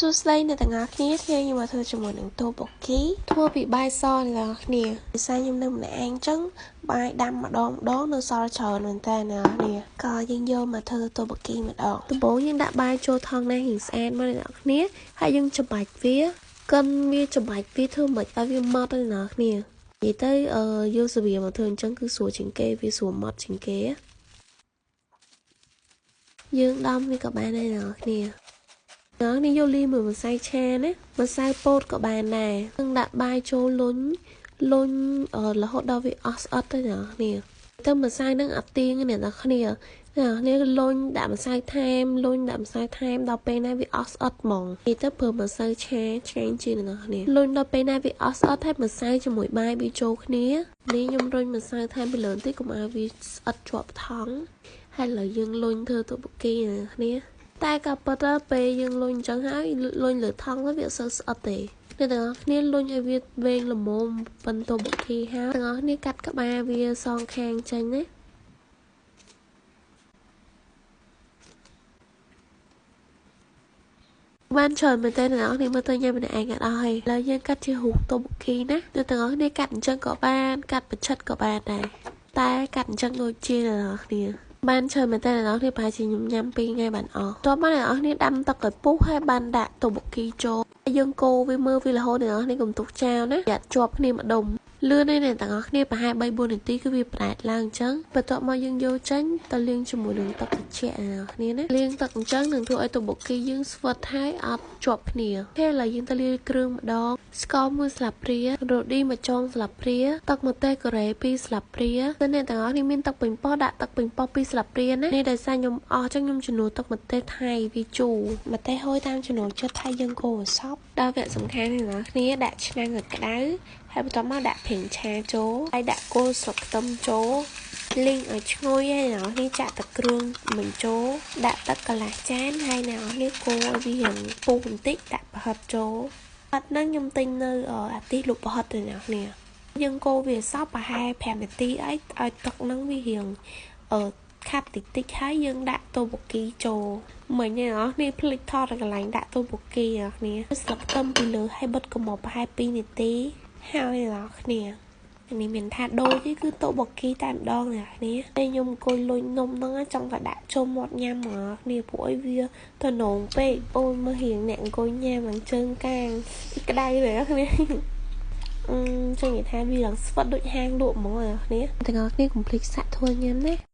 សួស្តីអ្នកទាំងអស់គ្នាខ្ញុំមកធ្វើជាមួយនឹងតូបូគីធ្វើពីបាយសអ្នកទាំងអស់គ្នាភាសាខ្ញុំនៅម្នាក់ឯងចឹងបាយដាំម្ដងនៅសល់ច្រើនមែនតើអ្នកទាំងអស់គ្នាក៏យើងយកមកធ្វើតូបូគីម្ដងដំបូងយើងដាក់បាយចូលថងណារៀងស្អាតមកអ្នកទាំងអស់គ្នាហើយយើងច្របាច់វាកិនវាច្របាច់វាធ្វើមិនឲ្យវាម៉ត់ទេអ្នកទាំងអស់គ្នានិយាយទៅយកសវាមកធ្វើអញ្ចឹងគឺស្រួលជាងគេវាស្រួលម៉ត់ជាងគេយើងដំវាក៏បានដែរអ្នកទាំងអស់គ្នានេះយកលីមួយម្សៅឆាណាម្សៅពោតក៏បានដែរនឹងដាក់បាយចូលលុញរហូតដល់វាអស់ស្អិតទៅអ្នកគ្នាទៅម្សៅនឹងអត់ទៀងអ្នកគ្នាលុញដាក់ម្សៅថែមលុញដាក់ម្សៅថែមដល់ពេលណាវាអស់ស្អិតហ្មងនេះទៅព្រមម្សៅឆាឆ្ងាញ់ជាងអ្នកគ្នាលុញដល់ពេលណាវាអស់ស្អិតហើយម្សៅជាមួយបាយវាចូលគ្នានេះខ្ញុំរុញម្សៅថែមពីលើបន្តិចកុំឲ្យវាស្អិតជាប់ថង់ហើយឥឡូវយើងលុញធ្វើតូបូគីអ្នកគ្នាតែក៏ប៉ុន្តែពេលយើងលុញអញ្ចឹងហើយលុញលើថង់ទៅវាអត់សូវស្អិតទេអ្នកទាំងអស់គ្នាលុញឲ្យវាវែងល្មមប៉ុន្តែបុកគីហើយទាំងអស់គ្នាកាត់ក្បាលវាសងខាងចេញណាបានច្រើនមែនតើអ្នកទាំងអស់គ្នាមើលទៅញ៉ាំម្នាក់ឯងអត់អស់ហើយឥឡូវយើងកាត់ជារូបតូបូគីណាអ្នកទាំងអស់គ្នាកាត់អញ្ចឹងក៏បានកាត់បិឆិតក៏បានដែរតែកាត់អញ្ចឹងដូចជាអ្នកទាំងអស់គ្នាបានច្រើនមែនតើអ្នកនរគ្នាប្រហែលជាខ្ញុំញ៉ាំ2ថ្ងៃបានអស់តោះបានអ្នកនរគ្នាដាំទឹកឲ្យពុះហើយបានដាក់តូបូគីចូលយើងកូរវាមើលវារហូតអ្នកនរគ្នាកុំទុកចោលណាយ៉ាត់ជាប់គ្នាម្ដុំលឿនទេអ្នកទាំងអស់គ្នាប្រហែល 3-4 នាទីគឺវាប្រែតឡើងអញ្ចឹងបន្ទាប់មកយើងយកចេញទៅលាងជាមួយនឹងទឹកត្រជាក់អ្នកគ្នាណាលាងទឹកអញ្ចឹងនឹងធ្វើឲ្យតូបូគីយើងស្វិតហើយអត់ជាប់គ្នាពេលឥឡូវយើងទៅលាយគ្រឿងម្ដងស្ករ1ស្លាបព្រារ៉ូឌី1ចុងស្លាបព្រាទឹកម្ទេសកូរ៉េ2ស្លាបព្រាទៅអ្នកទាំងអស់គ្នាមានទឹកប៉េងប៉ោះដាក់ទឹកប៉េងប៉ោះ2ស្លាបព្រាណានេះដោយសារខ្ញុំអស់អញ្ចឹងខ្ញុំចំនួនទឹកម្ទេសថៃវាជូរម្ទេសហូយតាមចំណូលចិត្តថៃយើងកូរឲ្យសព្វដល់វគ្គសំខាន់នេះអ្នកគ្នាដាក់ឆ្នាំងឲ្យក្តៅហើយបន្ទាប់មកដាក់ប្រេងឆាចូលហើយដាក់គល់ស្លឹកខ្ទឹមចូលលីងឲ្យឈ្ងុយហើយអ្នកនេះចាក់ទឹកគ្រឿងបញ្ចូលដាក់ទឹកកន្លះចានហើយអ្នកនេះកូរឲ្យវារៀងពុះបន្តិចដាក់ប្រហិតចូលប្រហិតហ្នឹងខ្ញុំទិញនៅអាទិលក់ប្រហិតទៅអ្នកនេះយើងកូរវាសព្វប្រហែល5នាទីឲ្យទឹកហ្នឹងវារៀងខាប់តិចហើយយើងដាក់តូបូគីចូលមិញអ្នកនេះភ្លេចថតកន្លែងដាក់តូបូគីអ្នកនេះស្លឹកខ្ទឹមពីលើហើយបិទកំមុំប្រហែល2នាទីហើយអ្នកគ្នានេះមានថាដូចទេគឺតូបូគីតែម្ដងអ្នកគ្នាតែខ្ញុំអង្គុយលុញនំហ្នឹងចង់តែដាក់ចូលមាត់ញ៉ាំអ្នកគ្នាព្រោះអីវាទៅនងពេកអូនមើលរៀងអ្នកអង្គុយញ៉ាំឡើងជើងកាងក្តៅเลยអ្នកគ្នាចឹងនិយាយថាវាឡើងស្វិតដូចហាងលក់ហ្មងអ្នកគ្នាទាំងអស់គ្នាកុំភ្លេចសាក់ធ្វើញ៉ាំណា